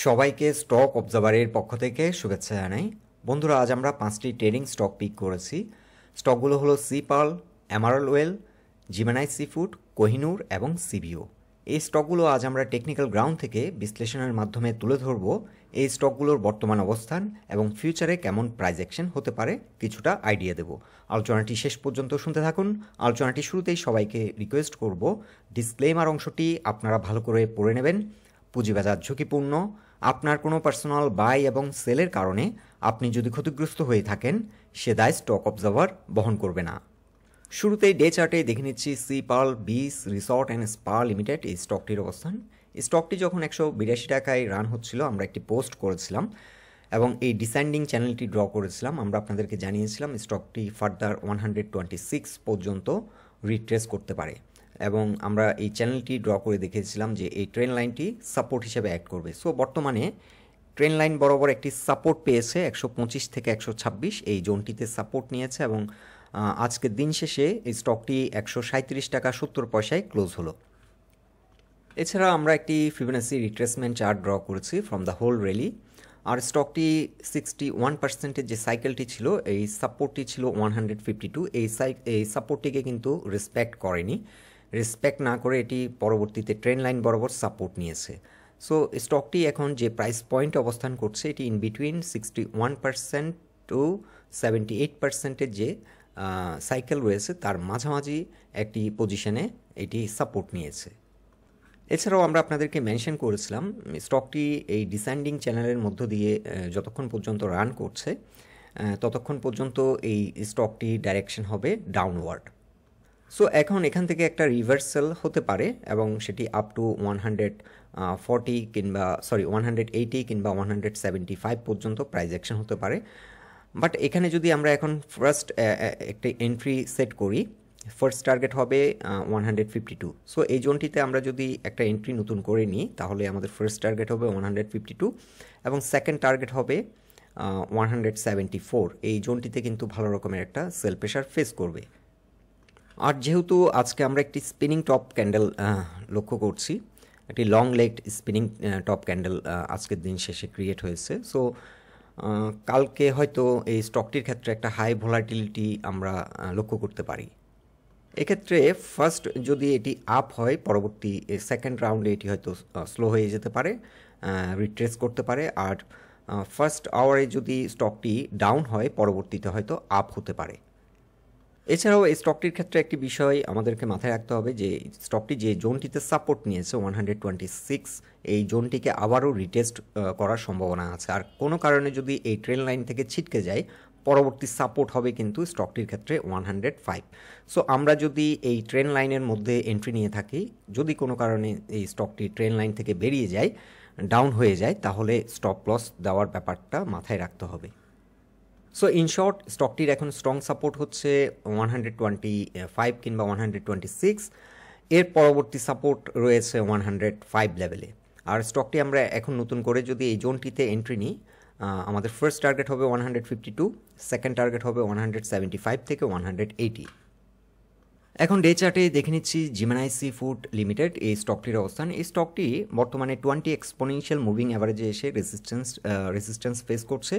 সবাইকে স্টক অবজারভারের পক্ষ থেকে শুভেচ্ছা জানাই। বন্ধুরা, আজ আমরা 5টি ট্রেডিং স্টক পিক করেছি। স্টকগুলো হলো সিপার্ল, এমারাল্ডওয়েল, জিমেনাই সিফুড, কোহিনুর এবং সিবিও। এই স্টকগুলো আজ আমরা টেকনিক্যাল গ্রাউন্ড থেকে বিশ্লেষণের মাধ্যমে তুলে ধরব এই স্টকগুলোর বর্তমান অবস্থান এবং ফিউচারে কেমন প্রাইস অ্যাকশন হতে পারে কিছুটা আইডিয়া দেব। আলোচনাটি শেষ পর্যন্ত শুনতে থাকুন। আলোচনাটি শুরুতেই সবাইকে রিকোয়েস্ট করব ডিসক্লেমার অংশটি আপনারা ভালো করে পড়ে নেবেন। পুঁজিবাজার ঝুঁকিপূর্ণ। আপনার কোনো পার্সোনাল বাই এবং সেলের কারণে আপনি যদি ক্ষতিগ্রস্ত হয়ে থাকেন, সে দায় স্টক অবজারভার বহন করবে না। শুরুতেই ডে চার্টে দেখে নিচ্ছি Sea Pearl beach resort and spa limited এই স্টকটির অবস্থান। এই স্টকটি যখন 182 টাকায় রান হচ্ছিল, আমরা একটি পোস্ট করেছিলাম এবং এই ডিসেন্ডিং চ্যানেলটি ড্র করেছিলাম। আমরা আপনাদেরকে জানিয়েছিলাম স্টকটি ফার্দার 126 পর্যন্ত রিট্রেস করতে পারে এবং আমরা এই চ্যানেলটি ড্র করে দেখিয়েছিলাম যে এই ট্রেন লাইনটি সাপোর্ট হিসেবে অ্যাক্ট করবে। সো বর্তমানে ট্রেন লাইন বরাবর একটি সাপোর্ট পেয়েছে 125 থেকে 126, এই জোনটিতে সাপোর্ট নিয়েছে এবং আজকের দিন শেষে এই স্টকটি 137 টাকা 70 পয়সায় ক্লোজ হলো। এছাড়া আমরা একটি ফিবোনাচি রিট্রেসমেন্ট চার্ট ড্র করেছি ফ্রম দ্য হোল র্যালি। আর স্টকটি 61%-এর যে সাইকেলটি ছিল, এই সাপোর্টটি ছিল 152। এই সাপোর্টটিকে কিন্তু রেসপেক্ট করেনি। রেসপেক্ট না করে এটি পরবর্তীতে ট্রেন লাইন বরাবর সাপোর্ট নিয়েছে। সো স্টকটি এখন যে প্রাইস পয়েন্টে অবস্থান করছে, এটি ইন বিটুইন 61% টু 78%-এর যে সাইকেল রয়েছে তার মাঝামাঝি একটি পজিশনে এটি সাপোর্ট নিয়েছে। এছাড়াও আমরা আপনাদেরকে মেনশন করেছিলাম স্টকটি এই ডিসেন্ডিং চ্যানেলের মধ্য দিয়ে যতক্ষণ পর্যন্ত রান করছে ততক্ষণ পর্যন্ত এই স্টকটি ডাইরেকশন হবে ডাউনওয়ার্ড। সো এখন এখান থেকে একটা রিভার্সাল হতে পারে এবং সেটি আপ টু 180 কিংবা 175 পর্যন্ত প্রাইস অ্যাকশন হতে পারে। বাট এখানে যদি আমরা এখন ফার্স্ট একটা এন্ট্রি সেট করি, ফার্স্ট টার্গেট হবে 152। সো এই জোনটিতে আমরা যদি একটা এন্ট্রি নতুন করে নিই, তাহলে আমাদের ফার্স্ট টার্গেট হবে 152 এবং সেকেন্ড টার্গেট হবে 174। এই জোনটিতে কিন্তু ভালো রকমের একটা সেল প্রেশার ফেস করবে। আর যেহেতু আজকে আমরা একটি স্পিনিং টপ ক্যান্ডেল লক্ষ্য করছি, একটি long legged spinning top candle আজকের দিন শেষে ক্রিয়েট হয়েছে। সো কালকে হয়তো এই স্টকটির ক্ষেত্রে একটা হাই ভোলাটিলিটি আমরা লক্ষ্য করতে পারি। এক্ষেত্রে ফার্স্ট যদি এটি আপ হয়, পরবর্তী সেকেন্ড রাউন্ডে এটি হয়তো স্লো হয়ে যেতে পারে, রিট্রেস করতে পারে। আর ফার্স্ট আওয়ারে যদি স্টকটি ডাউন হয়, পরবর্তীতে হয়তো আপ হতে পারে। এছাড়াও এই স্টকটির ক্ষেত্রে একটি বিষয় আমাদেরকে মাথায় রাখতে হবে যে স্টকটি যে জোনটিতে সাপোর্ট নিয়েছে 126, এই জোনটিকে আবারও রিটেস্ট করার সম্ভাবনা আছে। আর কোনো কারণে যদি এই ট্রেন লাইন থেকে ছিটকে যায়, পরবর্তী সাপোর্ট হবে কিন্তু স্টকটির ক্ষেত্রে 105। সো আমরা যদি এই ট্রেন লাইনের মধ্যে এন্ট্রি নিয়ে থাকি, যদি কোনো কারণে এই স্টকটি ট্রেন লাইন থেকে বেরিয়ে যায়, ডাউন হয়ে যায়, তাহলে স্টপ লস দেওয়ার ব্যাপারটা মাথায় রাখতে হবে। সো ইন শর্ট, স্টকটির এখন স্ট্রং সাপোর্ট হচ্ছে 125 কিংবা 126, এর পরবর্তী সাপোর্ট রয়েছে 105 লেভেলে। আর স্টকটি আমরা এখন নতুন করে যদি এই জোনটিতে এন্ট্রি নিই, আমাদের ফার্স্ট টার্গেট হবে 152, সেকেন্ড টার্গেট হবে 175 থেকে 180। এখন ডে চার্টে দেখে নিচ্ছি জিমেনাই সিফুড লিমিটেড এই স্টকটির অবস্থান। এই স্টকটি বর্তমানে 20 এক্সপোনেনশিয়াল মুভিং অ্যাভারেজে এসে রেজিস্ট্যান্স ফেস করছে।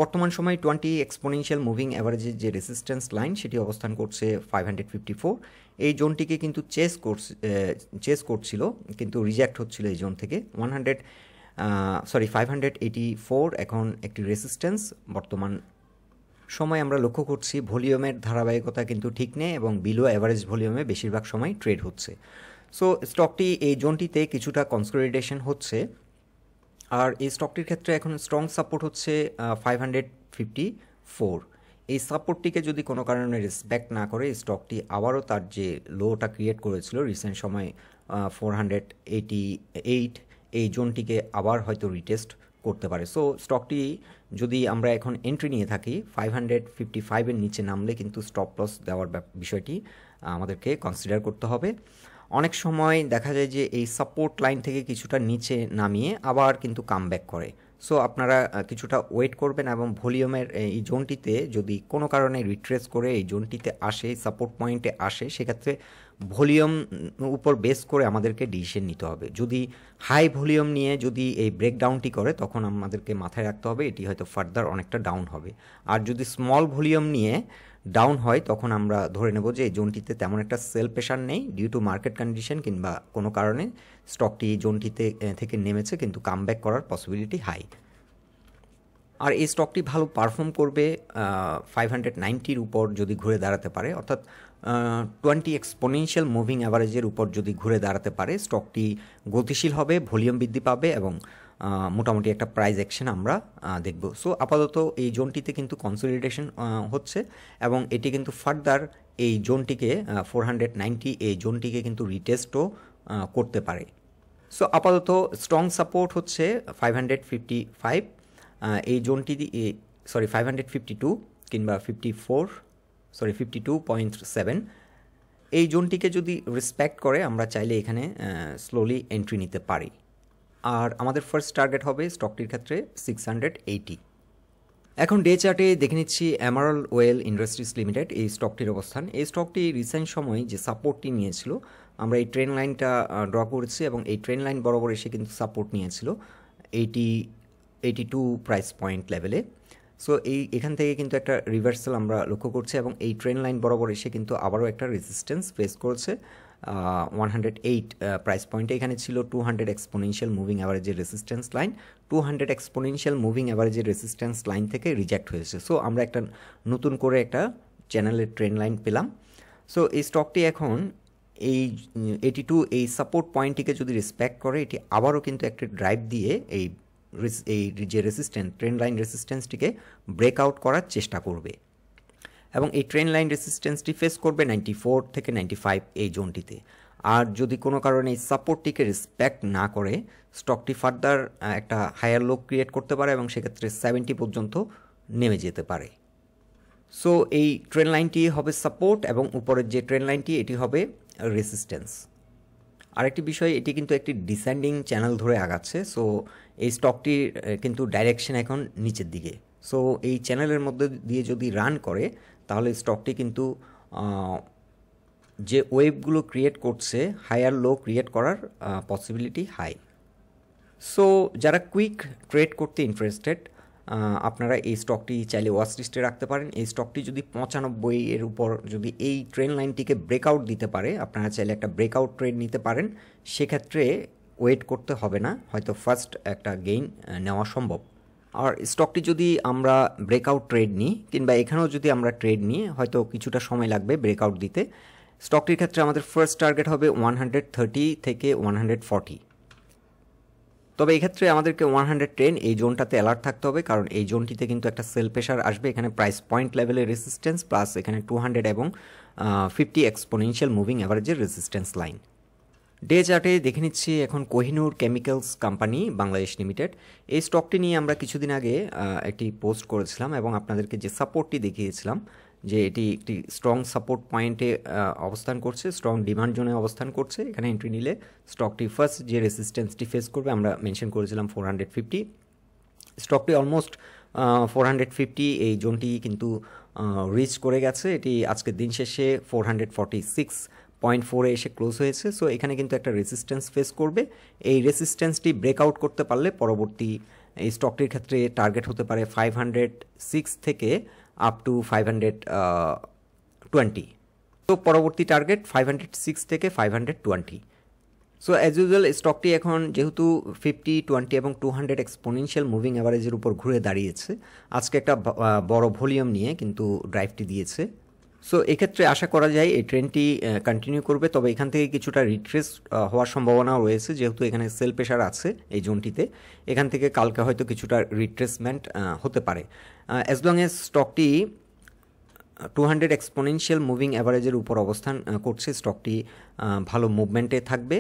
বর্তমান সময় 20 এক্সপোনেনশিয়াল মুভিং অ্যাভারেজের যে রেজিস্ট্যান্স লাইন, সেটি অবস্থান করছে 554। এই জোনটিকে কিন্তু চেস করছিল, কিন্তু রিজেক্ট হচ্ছিল এই জোন থেকে 584 এখন একটি রেজিস্ট্যান্স। বর্তমান সময় আমরা লক্ষ্য করছি ভলিউমের ধারাবাহিকতা কিন্তু ঠিক নেই এবং বিলো অ্যাভারেজ ভলিউমে বেশিরভাগ সময় ট্রেড হচ্ছে। সো স্টকটি এই জোনটিতে কিছুটা কনসলিডেশন হচ্ছে। আর এই স্টকটির ক্ষেত্রে এখন স্ট্রং সাপোর্ট হচ্ছে 554। এই সাপোর্টটিকে যদি কোনো কারণে রেসপেক্ট না করে স্টকটি আবারও তার যে লোটা ক্রিয়েট করেছিল রিসেন্ট সময় 488, এই জোনটিকে আবার হয়তো রিটেস্ট করতে পারে। সো স্টকটি যদি আমরা এখন এন্ট্রি নিয়ে থাকি, 555-এর নিচে নামলে কিন্তু স্টপ লস দেওয়ার বিষয়টি আমাদেরকে কনসিডার করতে হবে। অনেক সময় দেখা যায় যে এই সাপোর্ট লাইন থেকে কিছুটা নিচে নামিয়ে আবার কিন্তু কামব্যাক করে। সো আপনারা কিছুটা ওয়েট করবেন এবং ভলিউমের এই জোনটিতে যদি কোনো কারণে রিট্রেস করে এই জোনটিতে আসে, সাপোর্ট পয়েন্টে আসে, সেক্ষেত্রে ভলিউম উপর বেস করে আমাদেরকে ডিসিশন নিতে হবে। যদি হাই ভলিউম নিয়ে যদি এই ব্রেকডাউনটি করে তখন আমাদেরকে মাথায় রাখতে হবে এটি হয়তো ফার্দার অনেকটা ডাউন হবে। আর যদি স্মল ভলিউম নিয়ে ডাউন হয় তখন আমরা ধরে নেব যে এই জোনটিতে তেমন একটা সেল প্রেশার নেই ডিউ টু মার্কেট কন্ডিশন কিংবা কোনো কারণে স্টকটি এই জোনটিতে থেকে নেমেছে কিন্তু কামব্যাক করার পসিবিলিটি হাই। আর এই স্টকটি ভালো পারফর্ম করবে 590-র উপর যদি ঘুরে দাঁড়াতে পারে, অর্থাৎ 20 এক্সপোনেনশিয়াল মুভিং অ্যাভারেজের উপর যদি ঘুরে দাঁড়াতে পারে স্টকটি গতিশীল হবে, ভলিউম বৃদ্ধি পাবে এবং মোটামুটি একটা প্রাইস অ্যাকশন আমরা দেখব। সো আপাতত এই জোনটিতে কিন্তু কনসলিডেশন হচ্ছে এবং এটি কিন্তু ফার্দার এই জোনটিকে 490 এই জোনটিকে কিন্তু রিটেস্টও করতে পারে। সো আপাতত স্ট্রং সাপোর্ট হচ্ছে 555, এই জোনটি 552 কিংবা 52.7 এই জোনটিকে যদি রেসপেক্ট করে আমরা চাইলে এখানে স্লোলি এন্ট্রি নিতে পারি। আর আমাদের ফার্স্ট টার্গেট হবে স্টকটির ক্ষেত্রে 680। এখন ডে চার্টে দেখে নিচ্ছি এমারাল্ডওয়েল ইন্ডাস্ট্রিজ লিমিটেড এই স্টকটির অবস্থান। এই স্টকটি রিসেন্ট সময় যে সাপোর্টটি নিয়েছিল আমরা এই ট্রেন লাইনটা ড্র করেছি এবং এই ট্রেন লাইন বরাবর এসে কিন্তু সাপোর্ট নিয়েছিল 82 প্রাইস পয়েন্ট লেভেলে। সো এখান থেকে কিন্তু একটা রিভার্সাল আমরা লক্ষ্য করছি এবং এই ট্রেন লাইন বরাবর এসে কিন্তু আবারও একটা রেজিস্ট্যান্স ফেস করেছে 108 প্রাইস পয়েন্টে। এখানে ছিল 200 এক্সপোনেনশিয়াল মুভিং অ্যাভারেজের রেজিস্ট্যান্স লাইন, 200 এক্সপোনেনশিয়াল মুভিং অ্যাভারেজের রেজিস্ট্যান্স লাইন থেকে রিজেক্ট হয়েছে। সো আমরা একটা নতুন করে একটা চ্যানেলের ট্রেন লাইন পেলাম। সো এই স্টকটি এখন এই 82 এই সাপোর্ট পয়েন্টটিকে যদি রেসপেক্ট করে এটি আবারও কিন্তু একটা ড্রাইভ দিয়ে এই যে রেসিস্ট্যান্স ট্রেন লাইন রেসিস্ট্যান্সটিকে ব্রেকআউট করার চেষ্টা করবে এবং এই ট্রেন লাইন রেসিস্ট্যান্সটি ফেস করবে 94 থেকে 95 এই জোনটিতে। আর যদি কোনো কারণে এই সাপোর্টটিকে রেসপেক্ট না করে স্টকটি ফার্দার একটা হায়ার লো ক্রিয়েট করতে পারে এবং সেক্ষেত্রে 70 পর্যন্ত নেমে যেতে পারে। সো এই ট্রেন লাইনটি হবে সাপোর্ট এবং উপরের যে ট্রেন লাইনটি এটি হবে রেসিস্ট্যান্স। আরেকটি বিষয়, এটি কিন্তু একটি ডিসেন্ডিং চ্যানেল ধরে আগাচ্ছে। সো এই স্টকটির কিন্তু ডাইরেকশন এখন নিচের দিকে। সো এই চ্যানেলের মধ্যে দিয়ে যদি রান করে তাহলে স্টকটি কিন্তু যে ওয়েভগুলো ক্রিয়েট করছে হায়ার লো ক্রিয়েট করার পসিবিলিটি হাই। সো যারা কুইক ট্রেড করতে ইন্টারেস্টেড আপনারা এই স্টকটি চাইলে ওয়াচ লিস্টে রাখতে পারেন। এই স্টকটি যদি 95 এর উপর যদি এই ট্রেন লাইনটিকে ব্রেকআউট দিতে পারে আপনারা চাইলে একটা ব্রেকআউট ট্রেড নিতে পারেন, সেক্ষেত্রে ওয়েট করতে হবে না, হয়তো ফার্স্ট একটা গেইন নেওয়া সম্ভব। আর স্টকটি যদি আমরা ব্রেকআউট ট্রেড নিই কিংবা এখানেও যদি আমরা ট্রেড নিই হয়তো কিছুটা সময় লাগবে ব্রেকআউট দিতে। স্টকটির ক্ষেত্রে আমাদের ফার্স্ট টার্গেট হবে 130 থেকে 140। তবে এক্ষেত্রে আমাদেরকে 110 এই জোনটাতে অ্যালার্ট থাকতে হবে, কারণ এই জোনটিতে কিন্তু একটা সেল প্রেশার আসবে। এখানে প্রাইস পয়েন্ট লেভেলের রেজিস্ট্যান্স প্লাস এখানে 200 এবং 50 এক্সপোনেনশিয়াল মুভিং অ্যাভারেজের রেজিস্ট্যান্স লাইন। ডে চার্টে দেখে নিচ্ছি এখন Kohinoor chemicals company Bangladesh limited. এই স্টকটি নিয়ে আমরা কিছুদিন আগে একটি পোস্ট করেছিলাম এবং আপনাদেরকে যে সাপোর্টটি দেখিয়েছিলাম যে এটি একটি স্ট্রং সাপোর্ট পয়েন্টে অবস্থান করছে, স্ট্রং ডিমান্ড জোনে অবস্থান করছে। এখানে এন্ট্রি নিলে স্টকটি ফার্স্ট যে রেসিস্ট্যান্সটি ফেস করবে আমরা মেনশন করেছিলাম 450। স্টকটি অলমোস্ট 450 এই জোনটি কিন্তু রিচ করে গেছে। এটি আজকের দিন শেষে 446.4 এসে ক্লোজ হয়েছে। সো এখানে কিন্তু একটা রেসিস্ট্যান্স ফেস করবে। এই রেসিস্ট্যান্সটি ব্রেকআউট করতে পারলে পরবর্তী এই স্টকটির ক্ষেত্রে টার্গেট হতে পারে 506 থেকে আপ টু 520। তো পরবর্তী টার্গেট 506 থেকে 520। সো অ্যাজ ইউজুয়াল স্টকটি এখন যেহেতু 50, 20 এবং 200 এক্সপোনেনশিয়াল মুভিং অ্যাভারেজের উপর ঘুরে দাঁড়িয়েছে, আজকে একটা বড় ভলিউম নিয়ে কিন্তু ড্রাইভটি দিয়েছে। সো এক্ষেত্রে আশা করা যায় এই ট্রেন্ডটি কন্টিনিউ করবে, তবে এখান থেকে কিছুটা রিট্রেস হওয়ার সম্ভাবনাও রয়েছে যেহেতু এখানে সেল প্রেশার আছে এই জোনটিতে। এখান থেকে কালকে হয়তো কিছুটা রিট্রেসমেন্ট হতে পারে। অ্যাজ লং এজ স্টকটি 200 এক্সপোনেনশিয়াল মুভিং অ্যাভারেজের উপর অবস্থান করছে, স্টকটি ভালো মুভমেন্টে থাকবে।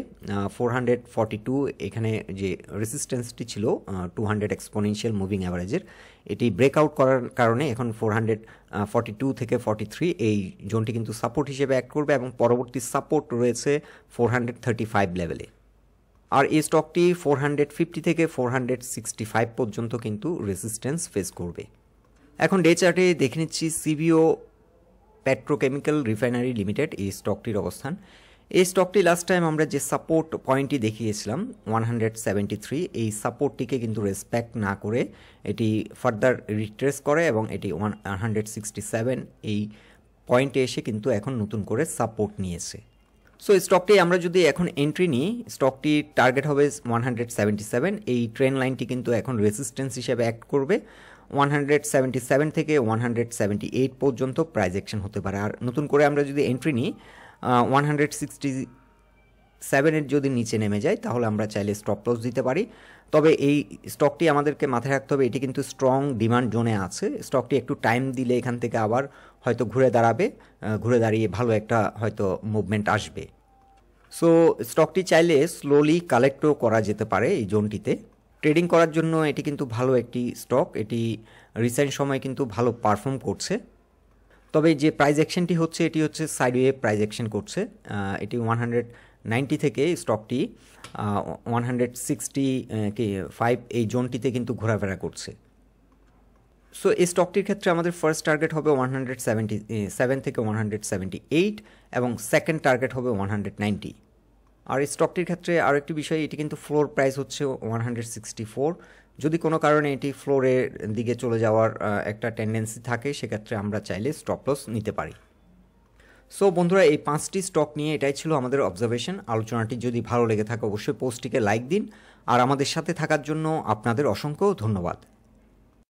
442 এখানে যে রেসিস্ট্যান্সটি ছিল 200 এক্সপোনেনশিয়াল মুভিং অ্যাভারেজের, এটি ব্রেকআউট করার কারণে এখন 442 থেকে 43 এই জোনটি কিন্তু সাপোর্ট হিসেবে অ্যাক্ট করবে এবং পরবর্তী সাপোর্ট রয়েছে 435 লেভেলে। আর এই স্টকটি 450 থেকে 465 পর্যন্ত কিন্তু রেজিস্ট্যান্স ফেস করবে। এখন ডে চার্টে দেখে নিচ্ছি সিবিও পেট্রোকেমিক্যাল রিফাইনারি লিমিটেড এই স্টকটির অবস্থান। এই স্টকটি লাস্ট টাইম আমরা যে সাপোর্ট পয়েন্টটি দেখিয়েছিলাম 173, এই সাপোর্টটিকে কিন্তু রেসপেক্ট না করে এটি ফার্দার রিট্রেস করে এবং এটি 167 এই পয়েন্টে এসে কিন্তু এখন নতুন করে সাপোর্ট নিয়েছে। সো স্টকটি আমরা যদি এখন এন্ট্রি নিই, স্টকটির টার্গেট হবে 177, এই ট্রেন্ড লাইনটি কিন্তু এখন রেজিস্ট্যান্স হিসেবে অ্যাক্ট করবে। 177 থেকে 178 পর্যন্ত প্রাইস অ্যাকশন হতে পারে। আর নতুন করে আমরা যদি এন্ট্রি নিই 167 এর যদি নিচে নেমে যায় তাহলে আমরা চাইলে স্টপ লস দিতে পারি। তবে এই স্টকটি আমাদেরকে মাথায় রাখতে হবে এটি কিন্তু স্ট্রং ডিমান্ড জোনে আছে। স্টকটি একটু টাইম দিলে এখান থেকে আবার হয়তো ঘুরে দাঁড়াবে, ঘুরে দাঁড়িয়ে ভালো একটা হয়তো মুভমেন্ট আসবে। সো স্টকটি চাইলে স্লোলি কালেক্টও করা যেতে পারে এই জোনটিতে। ট্রেডিং করার জন্য এটি কিন্তু ভালো একটি স্টক, এটি রিসেন্ট সময় কিন্তু ভালো পারফর্ম করছে। তবে যে প্রাইস অ্যাকশনটি হচ্ছে এটি হচ্ছে সাইডওয়ে প্রাইস অ্যাকশন করছে। এটি 190 থেকে স্টকটি 165 এই জোনটিতে কিন্তু ঘোরাফেরা করছে। সো এই স্টকটির ক্ষেত্রে আমাদের ফার্স্ট টার্গেট হবে 177 থেকে 178 এবং সেকেন্ড টার্গেট হবে 190। আর এই স্টকটির ক্ষেত্রে আরও একটি বিষয়, এটি কিন্তু ফ্লোর প্রাইস হচ্ছে 164। যদি কোনো কারণে এটি ফ্লোরের দিকে চলে যাওয়ার একটা টেন্ডেন্সি থাকে সেক্ষেত্রে আমরা চাইলে স্টপ লস নিতে পারি। সো বন্ধুরা, এই 5টি স্টক নিয়ে এটাই ছিল আমাদের অবজারভেশন। আলোচনাটি যদি ভালো লেগে থাকে অবশ্যই পোস্টটিকে লাইক দিন, আর আমাদের সাথে থাকার জন্য আপনাদের অসংখ্য ধন্যবাদ।